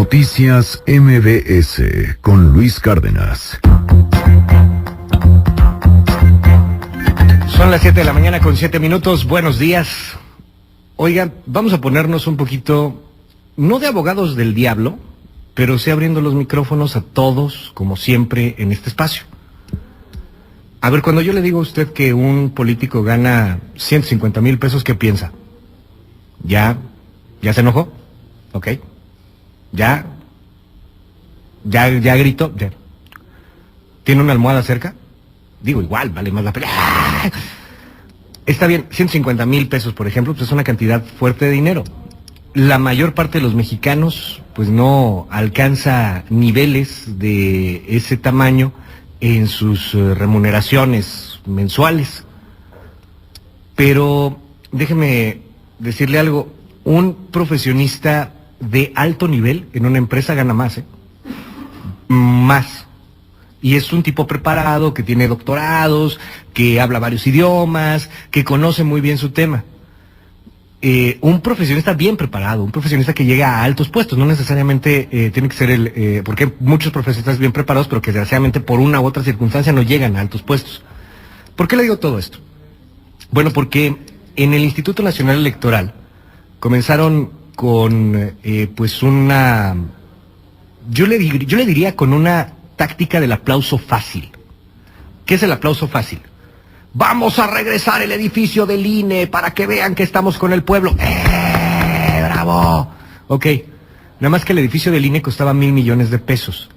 Noticias MBS con Luis Cárdenas. Son las 7 de la mañana con 7 minutos. Buenos días. Oigan, vamos a ponernos un poquito, no de abogados del diablo, pero sí abriendo los micrófonos a todos, como siempre, en este espacio. A ver, cuando yo le digo a usted que un político gana 150,000 pesos, ¿qué piensa? ¿Ya se enojó? ¿Ok? ¿Ya gritó? ¿Ya? ¿Tiene una almohada cerca? Digo, igual, vale más la pena. ¡Ah! Está bien, 150,000 pesos, por ejemplo, pues es una cantidad fuerte de dinero. La mayor parte de los mexicanos, pues no alcanza niveles de ese tamaño en sus remuneraciones mensuales. Pero déjeme decirle algo, un profesionista de alto nivel en una empresa gana más, más. Y es un tipo preparado, que tiene doctorados, que habla varios idiomas, que conoce muy bien su tema. Un profesionista bien preparado, un profesionista que llega a altos puestos, no necesariamente tiene que ser porque hay muchos profesionistas bien preparados, pero que desgraciadamente por una u otra circunstancia no llegan a altos puestos. ¿Por qué le digo todo esto? Bueno, porque en el Instituto Nacional Electoral comenzaron con pues una, yo le diría con una táctica del aplauso fácil. ¿Qué es el aplauso fácil? Vamos a regresar el edificio del INE para que vean que estamos con el pueblo. ¡Bravo! Ok, nada más que el edificio del INE costaba 1,000 millones de pesos.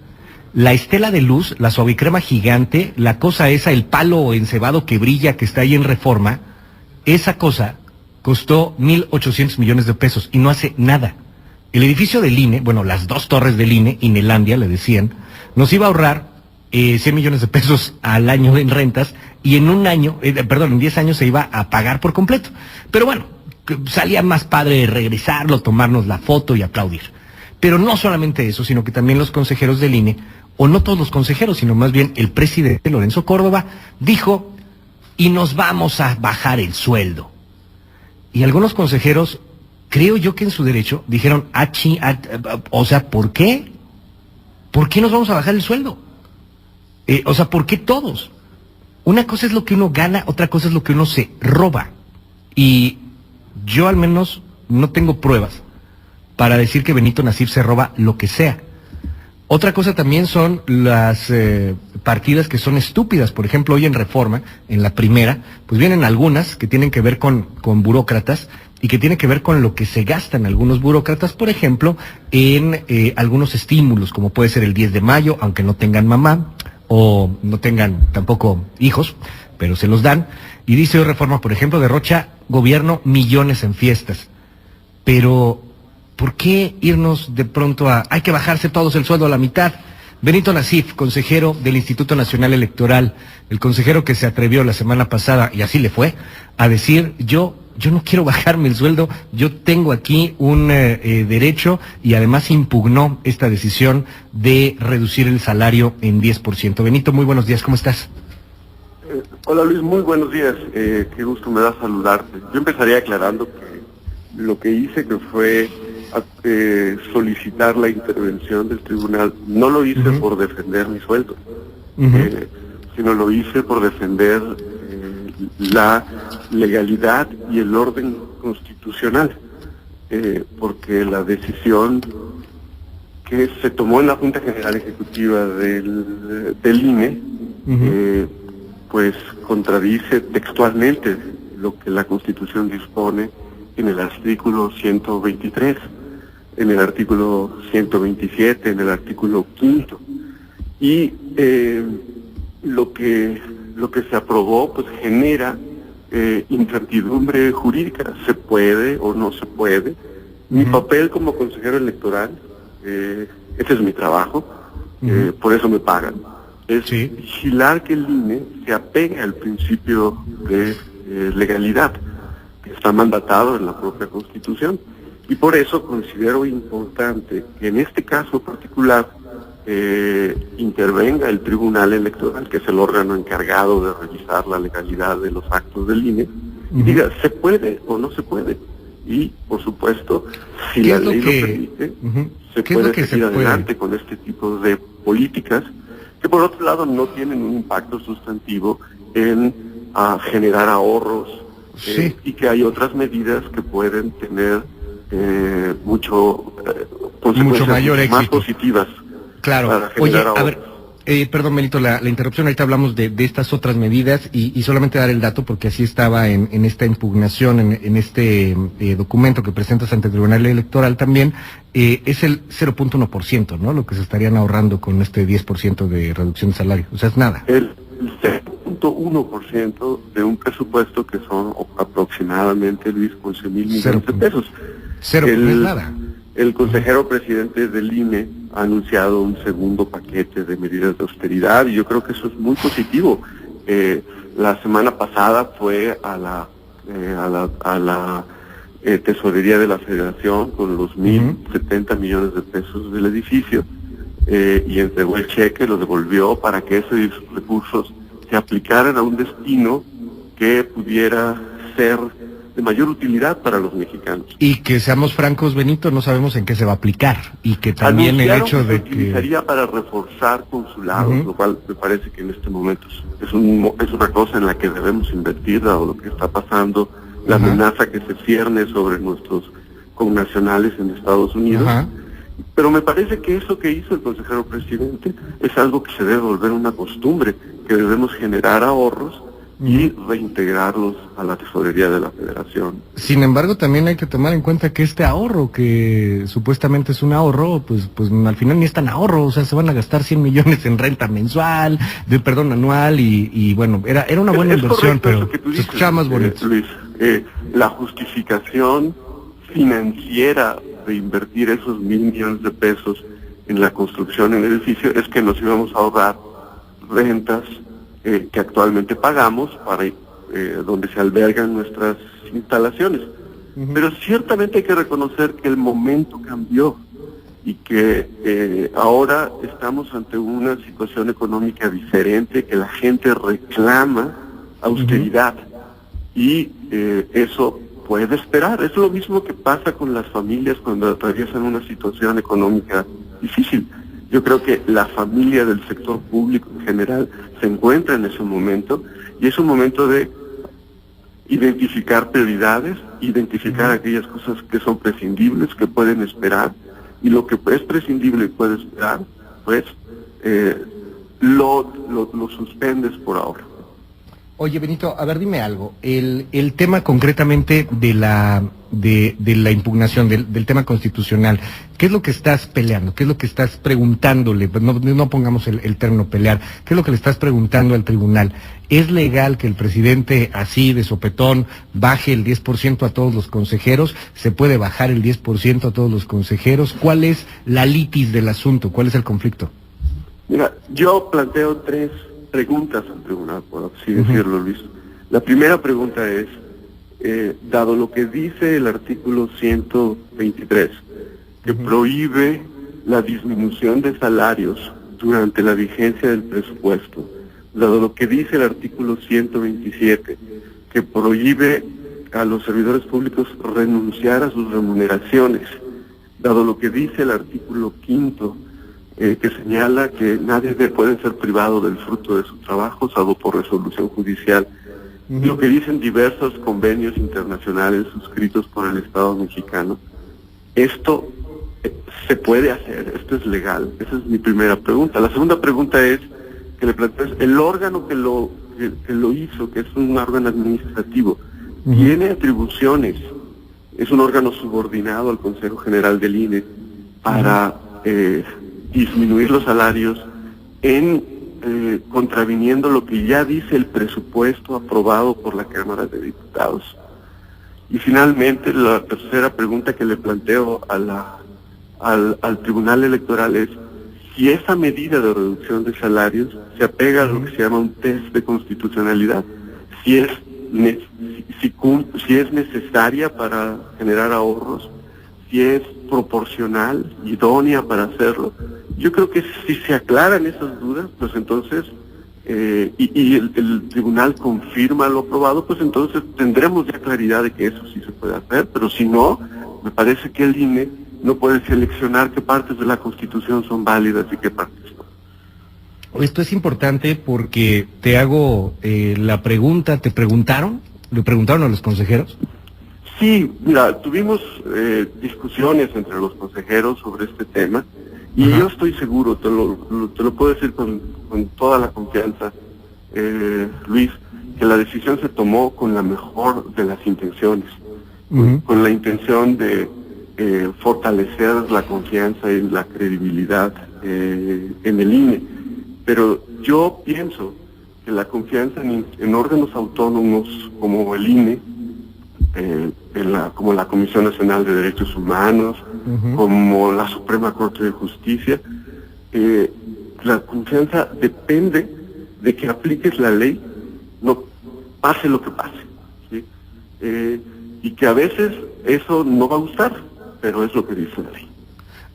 La estela de luz, la suavicrema gigante, la cosa esa, el palo encebado que brilla que está ahí en Reforma, esa cosa costó 1,800 millones de pesos y no hace nada. El edificio del INE, bueno, las dos torres del INE, Inelandia le decían, nos iba a ahorrar 100 millones de pesos al año en rentas y en en 10 años se iba a pagar por completo. Pero bueno, salía más padre regresarlo, tomarnos la foto y aplaudir. Pero no solamente eso, sino que también los consejeros del INE, o no todos los consejeros, sino más bien el presidente Lorenzo Córdoba, dijo, y nos vamos a bajar el sueldo. Y algunos consejeros, creo yo que en su derecho, dijeron, o sea, ¿por qué? ¿Por qué nos vamos a bajar el sueldo? O sea, ¿por qué todos? Una cosa es lo que uno gana, otra cosa es lo que uno se roba. Y yo al menos no tengo pruebas para decir que Benito Nasif se roba lo que sea. Otra cosa también son las partidas que son estúpidas. Por ejemplo, hoy en Reforma, en la primera, pues vienen algunas que tienen que ver con burócratas y que tienen que ver con lo que se gastan algunos burócratas, por ejemplo, en algunos estímulos, como puede ser el 10 de mayo, aunque no tengan mamá o no tengan tampoco hijos, pero se los dan. Y dice hoy Reforma, por ejemplo, derrocha gobierno millones en fiestas. Pero ¿por qué irnos de pronto hay que bajarse todos el sueldo a la mitad? Benito Nasif, consejero del Instituto Nacional Electoral, el consejero que se atrevió la semana pasada, y así le fue, a decir, yo no quiero bajarme el sueldo, yo tengo aquí un derecho, y además impugnó esta decisión de reducir el salario en 10%. Benito, muy buenos días, ¿cómo estás? Hola Luis, muy buenos días, qué gusto me da saludarte. Yo empezaría aclarando que lo que hice que fue solicitar la intervención del tribunal, no lo hice por defender mi sueldo, sino lo hice por defender la legalidad y el orden constitucional, porque la decisión que se tomó en la Junta General Ejecutiva del INE, pues contradice textualmente lo que la Constitución dispone en el artículo 123, en el artículo 127, en el artículo 5. Y lo que se aprobó pues genera incertidumbre jurídica, se puede o no se puede. Mi papel como consejero electoral, ese es mi trabajo, por eso me pagan, es vigilar que el INE se apegue al principio de legalidad que está mandatado en la propia Constitución, y por eso considero importante que en este caso particular intervenga el Tribunal Electoral, que es el órgano encargado de revisar la legalidad de los actos del INE, y diga, ¿se puede o no se puede? Y, por supuesto, si ¿Qué la es lo ley que- lo permite, se ¿Qué es lo puede que se seguir puede? adelante con este tipo de políticas, que por otro lado no tienen un impacto sustantivo en generar ahorros, Sí. y que hay otras medidas que pueden tener consecuencias mayor mucho más éxito. positivas Claro. para Oye, generar a ahorros. ver, perdón, Benito, la interrupción. Ahorita hablamos de estas otras medidas y solamente dar el dato porque así estaba en esta impugnación, en este documento que presentas ante el Tribunal Electoral también, es el 0.1%, ¿no? Lo que se estarían ahorrando con este 10% de reducción de salario. O sea, es nada. El 0.1% de un presupuesto que son aproximadamente, Luis, 11,000 millones de pesos. Cero, no es nada. El consejero presidente del INE ha anunciado un segundo paquete de medidas de austeridad y yo creo que eso es muy positivo. La semana pasada fue a la tesorería de la Federación con los 1,070 millones de pesos del edificio y entregó el cheque, lo devolvió para que esos recursos se aplicaran a un destino que pudiera ser de mayor utilidad para los mexicanos. Y que seamos francos, Benito, no sabemos en qué se va a aplicar y que también el Anunciaron hecho que de se utilizaría para reforzar consulados, lo cual me parece que en este momento es una cosa en la que debemos invertir, dado lo que está pasando, la amenaza que se cierne sobre nuestros connacionales en Estados Unidos. Pero me parece que eso que hizo el consejero presidente es algo que se debe volver una costumbre, que debemos generar ahorros y reintegrarlos a la tesorería de la Federación. Sin embargo, también hay que tomar en cuenta que este ahorro, que supuestamente es un ahorro, pues al final ni es tan ahorro, o sea, se van a gastar 100 millones en renta mensual, anual, y bueno, era una buena inversión, pero se escuchaba más bonito. Luis, la justificación financiera de invertir esos 1,000 millones de pesos en la construcción del edificio es que nos íbamos a ahorrar rentas que actualmente pagamos para donde se albergan nuestras instalaciones. Pero ciertamente hay que reconocer que el momento cambió y que ahora estamos ante una situación económica diferente, que la gente reclama austeridad y eso puede esperar. Es lo mismo que pasa con las familias cuando atraviesan una situación económica difícil. Yo creo que la familia del sector público en general se encuentra en ese momento y es un momento de identificar prioridades, identificar aquellas cosas que son prescindibles, que pueden esperar, y lo que es prescindible y puede esperar, pues lo suspendes por ahora. Oye, Benito, a ver, dime algo. El tema concretamente de la impugnación, del tema constitucional, ¿qué es lo que estás peleando? ¿Qué es lo que estás preguntándole? No pongamos el término pelear. ¿Qué es lo que le estás preguntando al tribunal? ¿Es legal que el presidente, así de sopetón, baje el 10% a todos los consejeros? ¿Se puede bajar el 10% a todos los consejeros? ¿Cuál es la litis del asunto? ¿Cuál es el conflicto? Mira, yo planteo 3 preguntas al tribunal, por así decirlo, Luis. La primera pregunta es, dado lo que dice el artículo 123, que prohíbe la disminución de salarios durante la vigencia del presupuesto, dado lo que dice el artículo 127, que prohíbe a los servidores públicos renunciar a sus remuneraciones, dado lo que dice el artículo 5, que señala que nadie puede ser privado del fruto de su trabajo, salvo por resolución judicial. Lo que dicen diversos convenios internacionales suscritos por el Estado mexicano. Esto se puede hacer, esto es legal. Esa es mi primera pregunta. La segunda pregunta es que le plantees, el órgano que lo hizo, que es un órgano administrativo, tiene atribuciones, es un órgano subordinado al Consejo General del INE para disminuir los salarios contraviniendo lo que ya dice el presupuesto aprobado por la Cámara de Diputados. Y finalmente, la tercera pregunta que le planteo al Tribunal Electoral es si esa medida de reducción de salarios se apega a lo que se llama un test de constitucionalidad, si es necesaria para generar ahorros, si es proporcional, idónea para hacerlo. Yo creo que si se aclaran esas dudas, pues entonces y el tribunal confirma lo aprobado, pues entonces tendremos ya claridad de que eso sí se puede hacer, pero si no, me parece que el INE no puede seleccionar qué partes de la Constitución son válidas y qué partes no. Esto es importante porque te hago la pregunta, ¿te preguntaron? ¿Le preguntaron a los consejeros? Sí, mira, tuvimos discusiones entre los consejeros sobre este tema y yo estoy seguro, te lo puedo decir con toda la confianza, Luis, que la decisión se tomó con la mejor de las intenciones, con la intención de fortalecer la confianza y la credibilidad en el INE. Pero yo pienso que la confianza en órganos autónomos como el INE, como la Comisión Nacional de Derechos Humanos, como la Suprema Corte de Justicia, la confianza depende de que apliques la ley, no pase lo que pase, ¿sí? Y que a veces eso no va a gustar, pero es lo que dice la ley.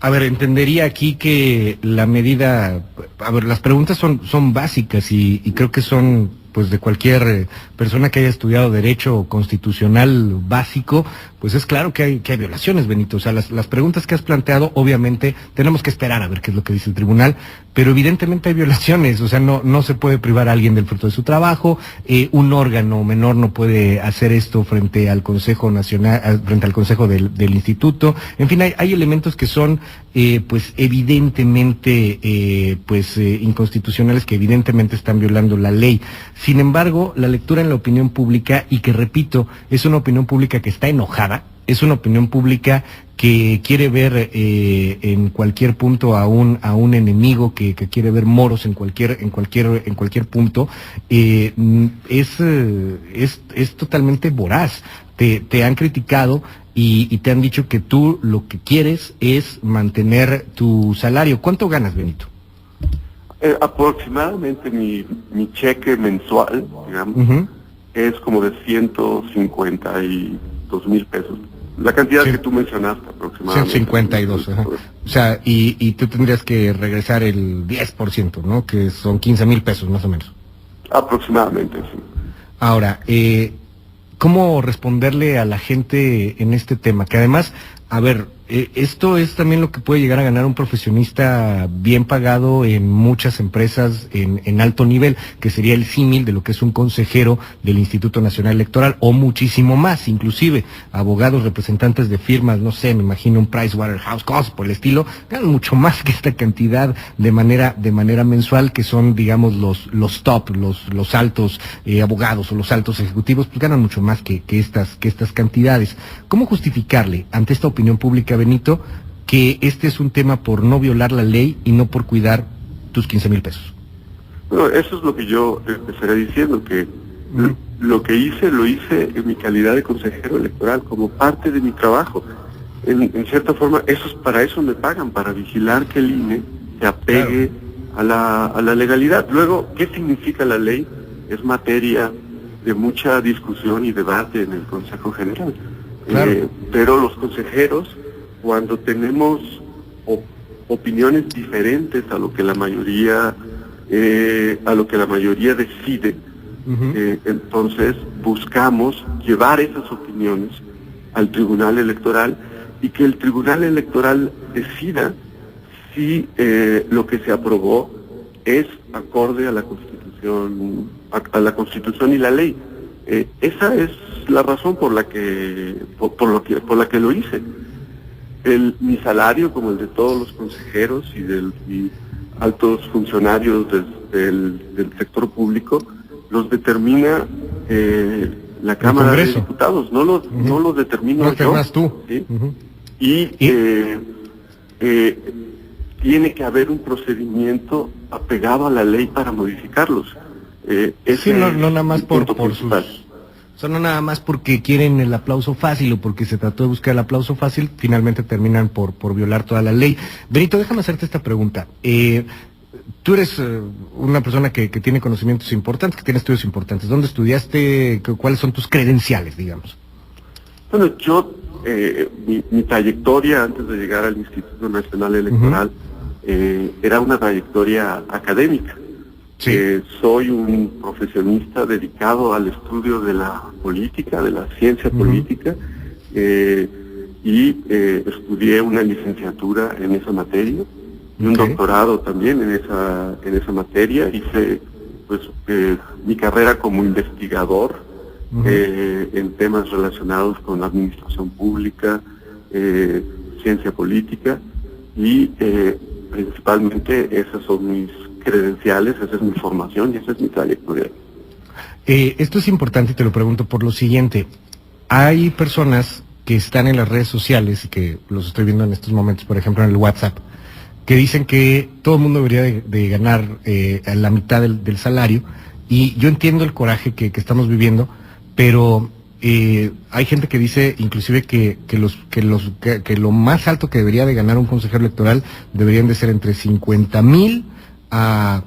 A ver, entendería aquí que la medida, a ver, las preguntas son básicas y creo que son pues de cualquier persona que haya estudiado derecho constitucional básico, pues es claro que hay violaciones, Benito. O sea, las preguntas que has planteado, obviamente, tenemos que esperar a ver qué es lo que dice el tribunal, pero evidentemente hay violaciones. O sea, no se puede privar a alguien del fruto de su trabajo, un órgano menor no puede hacer esto frente al Consejo Nacional, frente al Consejo del Instituto. En fin, hay elementos que son pues evidentemente inconstitucionales, que evidentemente están violando la ley. Sin embargo, la lectura en la opinión pública, y que repito, es una opinión pública que está enojada, es una opinión pública que quiere ver en cualquier punto a un enemigo, que quiere ver moros en cualquier punto, es totalmente voraz. Te han criticado y te han dicho que tú lo que quieres es mantener tu salario. ¿Cuánto ganas, Benito? Aproximadamente mi cheque mensual, digamos, es como de 152,000 pesos. La cantidad que tú mencionaste aproximadamente. 152, ajá. O sea, y tú tendrías que regresar el 10%, ¿no? Que son 15,000 pesos más o menos. Aproximadamente, sí. Ahora, ¿cómo responderle a la gente en este tema? Que además, a ver, esto es también lo que puede llegar a ganar un profesionista bien pagado en muchas empresas en alto nivel, que sería el símil de lo que es un consejero del Instituto Nacional Electoral, o muchísimo más, inclusive abogados, representantes de firmas, no sé, me imagino un Pricewaterhouse, cosas por el estilo, ganan mucho más que esta cantidad de manera mensual, que son, digamos, los top, los altos abogados o los altos ejecutivos, pues ganan mucho más que estas cantidades. ¿Cómo justificarle ante esta opinión pública, Benito, que este es un tema por no violar la ley y no por cuidar tus 15,000 pesos? Bueno, eso es lo que yo empezaré diciendo, que lo que lo hice en mi calidad de consejero electoral, como parte de mi trabajo. En cierta forma, para eso me pagan, para vigilar que el INE se apegue a la legalidad. Luego, ¿qué significa la ley? Es materia de mucha discusión y debate en el Consejo General. Claro. Pero los consejeros, cuando tenemos opiniones diferentes a lo que la mayoría decide, entonces buscamos llevar esas opiniones al Tribunal Electoral y que el Tribunal Electoral decida si lo que se aprobó es acorde a la Constitución y la ley. Esa es la razón por la que lo hice. Mi salario, como el de todos los consejeros y altos funcionarios del sector público, los determina la Cámara de Diputados, no lo determino yo. Tú. ¿Sí? Y tiene que haber un procedimiento apegado a la ley para modificarlos. Sí, no nada más por sus... O sea, no nada más porque quieren el aplauso fácil o porque se trató de buscar el aplauso fácil, finalmente terminan por violar toda la ley. Benito, déjame hacerte esta pregunta. Tú eres una persona que tiene conocimientos importantes, que tiene estudios importantes. ¿Dónde estudiaste? ¿Cuáles son tus credenciales, digamos? Bueno, yo, mi trayectoria antes de llegar al Instituto Nacional Electoral era una trayectoria académica. Sí. Soy un profesionista dedicado al estudio de la política, de la ciencia política, y estudié una licenciatura en esa materia y un doctorado también en esa materia. Hice pues mi carrera como investigador en temas relacionados con la administración pública, ciencia política, y principalmente esas son mis credenciales, esa es mi formación y esa es mi trayectoria. Esto es importante y te lo pregunto por lo siguiente. Hay personas que están en las redes sociales y que los estoy viendo en estos momentos, por ejemplo en el WhatsApp, que dicen que todo el mundo debería de ganar la mitad del salario, y yo entiendo el coraje que estamos viviendo, pero hay gente que dice inclusive que lo más alto que debería de ganar un consejero electoral deberían de ser entre 50,000 a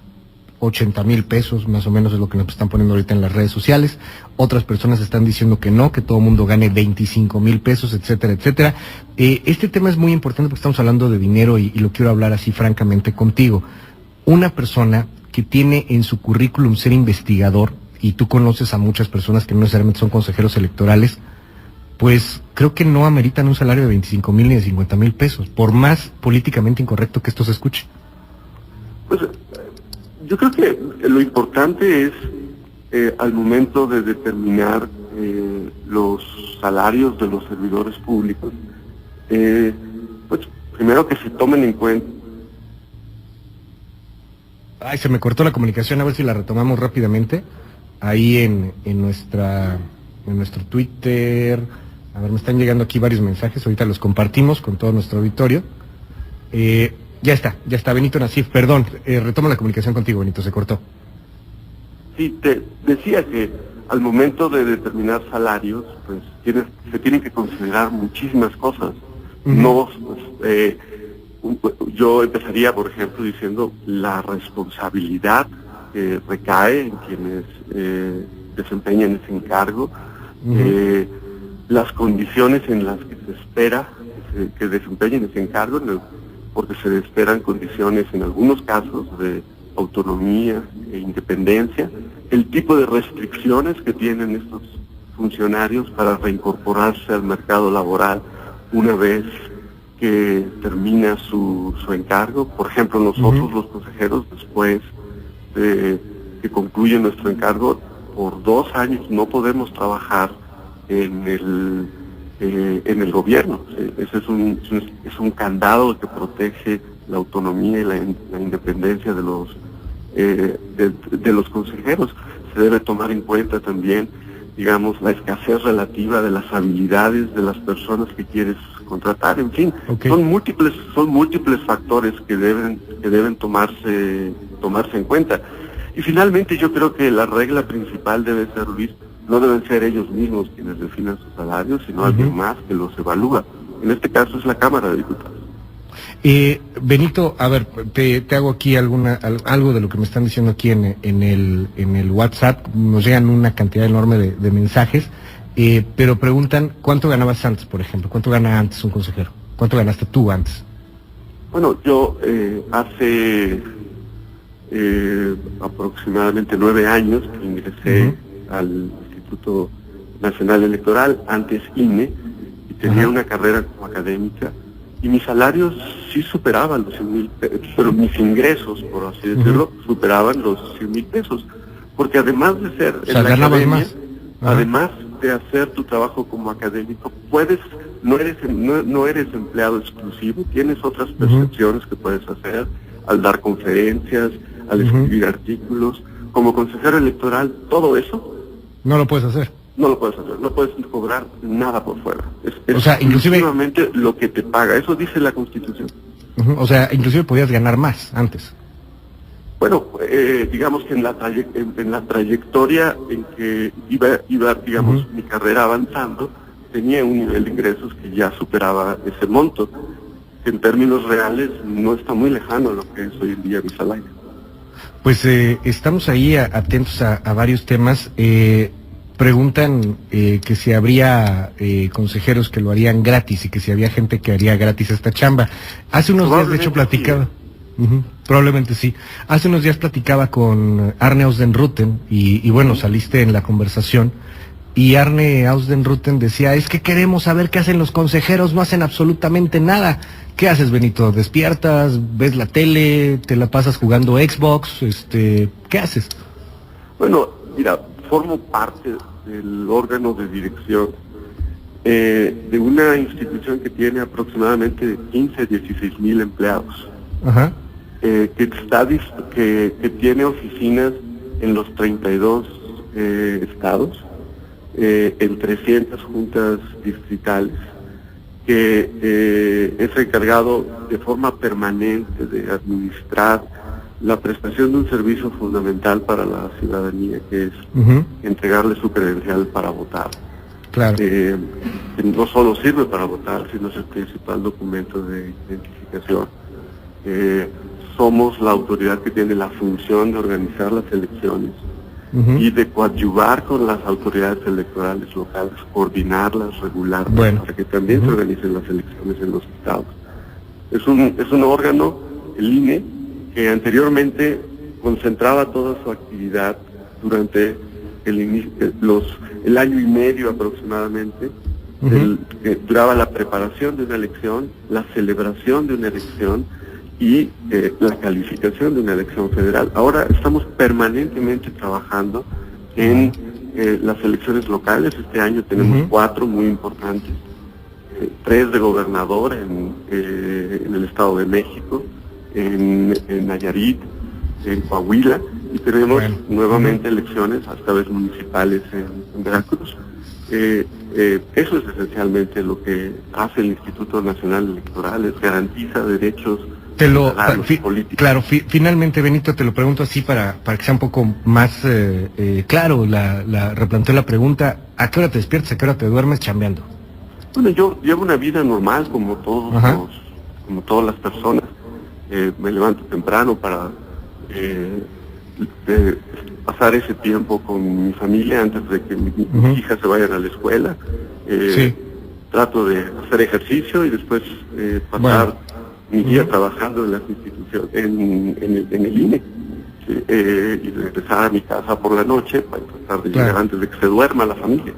80,000 pesos, más o menos es lo que nos están poniendo ahorita en las redes sociales. Otras personas están diciendo que no, que todo el mundo gane 25,000 pesos, etcétera, etcétera. Este tema es muy importante porque estamos hablando de dinero y lo quiero hablar así francamente contigo. Una persona que tiene en su currículum ser investigador, y tú conoces a muchas personas que no necesariamente son consejeros electorales, pues creo que no ameritan un salario de 25,000 ni de 50,000 pesos, por más políticamente incorrecto que esto se escuche. Pues yo creo que lo importante es al momento de determinar los salarios de los servidores públicos, pues primero que se tomen en cuenta. Ay, se me cortó la comunicación, a ver si la retomamos rápidamente. Ahí en nuestro Twitter, a ver, me están llegando aquí varios mensajes, ahorita los compartimos con todo nuestro auditorio. Ya está, Benito Nasif, perdón, retomo la comunicación contigo, Benito, se cortó. Sí, te decía que al momento de determinar salarios, pues se tienen que considerar muchísimas cosas. No, yo empezaría, por ejemplo, diciendo la responsabilidad que recae en quienes desempeñan ese encargo, las condiciones en las que se espera que desempeñen ese encargo, porque se esperan condiciones en algunos casos de autonomía e independencia, el tipo de restricciones que tienen estos funcionarios para reincorporarse al mercado laboral una vez que termina su encargo. Por ejemplo, nosotros los consejeros, después de que concluye nuestro encargo, por 2 años no podemos trabajar en el gobierno. Ese es un candado que protege la autonomía y la independencia de los consejeros. Se debe tomar en cuenta también, digamos, la escasez relativa de las habilidades de las personas que quieres contratar. En fin, son múltiples factores que deben tomarse en cuenta. Y finalmente yo creo que la regla principal debe ser, Luis, no deben ser ellos mismos quienes definan sus salarios, sino alguien más que los evalúa. En este caso es la Cámara de Diputados. Benito, a ver, te hago aquí algo de lo que me están diciendo aquí en el WhatsApp. Nos llegan una cantidad enorme de mensajes, pero preguntan ¿cuánto ganabas antes, por ejemplo? ¿Cuánto gana antes un consejero? ¿Cuánto ganaste tú antes? Bueno, yo hace aproximadamente 9 años que ingresé al Instituto Nacional Electoral, antes INE, y tenía una carrera como académica, y mis salarios sí superaban los 100,000 pesos, pero mis ingresos, por así decirlo, superaban los 100,000 pesos, porque además de ser en la academia, más. Además de hacer tu trabajo como académico, no eres empleado exclusivo, tienes otras percepciones que puedes hacer al dar conferencias, al escribir artículos. Como consejero electoral, todo eso no lo puedes hacer. No puedes cobrar nada por fuera. Es o sea, inclusive lo que te paga, eso dice la Constitución. O sea, inclusive podías ganar más antes. Bueno, digamos que en la trayectoria en que iba digamos, mi carrera avanzando, tenía un nivel de ingresos que ya superaba ese monto, que en términos reales no está muy lejano a lo que es hoy en día mi salario. Pues estamos ahí atentos a varios temas. Preguntan que si habría consejeros que lo harían gratis y que si había gente que haría gratis esta chamba. Hace unos días, de hecho, platicaba. Probablemente sí. Hace unos días platicaba con Arne Ausdenruten y bueno, saliste en la conversación y Arne Ausdenruten decía, es que queremos saber qué hacen los consejeros, no hacen absolutamente nada. ¿Qué haces, Benito? ¿Despiertas? ¿Ves la tele? ¿Te la pasas jugando Xbox? ¿Qué haces? Bueno, mira, formo parte del órgano de dirección de una institución que tiene aproximadamente 15 a 16 mil empleados. Ajá. Que tiene oficinas en los 32 estados, en 300 juntas distritales, que es encargado de forma permanente de administrar la prestación de un servicio fundamental para la ciudadanía, que es entregarle su credencial para votar. Claro. Que no solo sirve para votar, sino es el principal documento de identificación. Somos la autoridad que tiene la función de organizar las elecciones y de coadyuvar con las autoridades electorales locales, coordinarlas, regularlas, para que también se organicen las elecciones en los estados. Es un órgano, el INE, que anteriormente concentraba toda su actividad durante el año y medio aproximadamente, duraba la preparación de una elección, la celebración de una elección y la calificación de una elección federal. Ahora estamos permanentemente trabajando en las elecciones locales. Este año tenemos 4 muy importantes, 3 de gobernador en el Estado de México, en Nayarit, en Coahuila, y tenemos nuevamente elecciones, esta vez municipales en Veracruz. Eso es esencialmente lo que hace el Instituto Nacional Electoral, es garantiza derechos políticos. Claro, finalmente, Benito, te lo pregunto así para que sea un poco más claro, replanteo la pregunta, ¿a qué hora te despiertas, a qué hora te duermes chambeando? Bueno, yo llevo una vida normal como todas las personas. Me levanto temprano para pasar ese tiempo con mi familia antes de que mis hijas se vayan a la escuela. Trato de hacer ejercicio y después pasar mi día trabajando en las instituciones, en el INE, y regresar a mi casa por la noche para tratar de llegar antes de que se duerma la familia.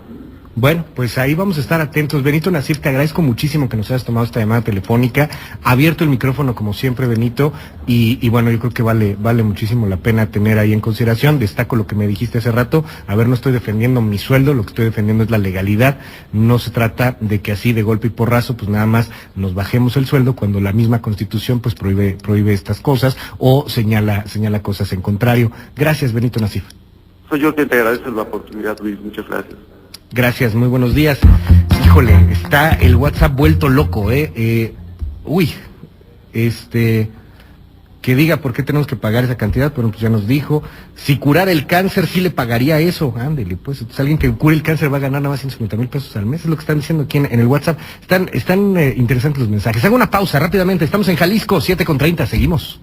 Bueno, pues ahí vamos a estar atentos. Benito Nasif, te agradezco muchísimo que nos hayas tomado esta llamada telefónica, abierto el micrófono como siempre, Benito, y bueno, yo creo que vale muchísimo la pena tener ahí en consideración. Destaco lo que me dijiste hace rato, a ver, no estoy defendiendo mi sueldo, lo que estoy defendiendo es la legalidad. No se trata de que así de golpe y porrazo, pues nada más nos bajemos el sueldo cuando la misma Constitución pues prohíbe estas cosas o señala cosas en contrario. Gracias, Benito Nasif. Soy yo quien te agradece la oportunidad, Luis, muchas gracias. Gracias, muy buenos días. Híjole, está el WhatsApp vuelto loco, que diga por qué tenemos que pagar esa cantidad, pero pues ya nos dijo. Si curara el cáncer, sí le pagaría eso. Ándele, pues, entonces alguien que cure el cáncer va a ganar nada más 150,000 pesos al mes, es lo que están diciendo aquí en el WhatsApp. Están interesantes los mensajes. Hago una pausa rápidamente, estamos en Jalisco, 7:30, seguimos.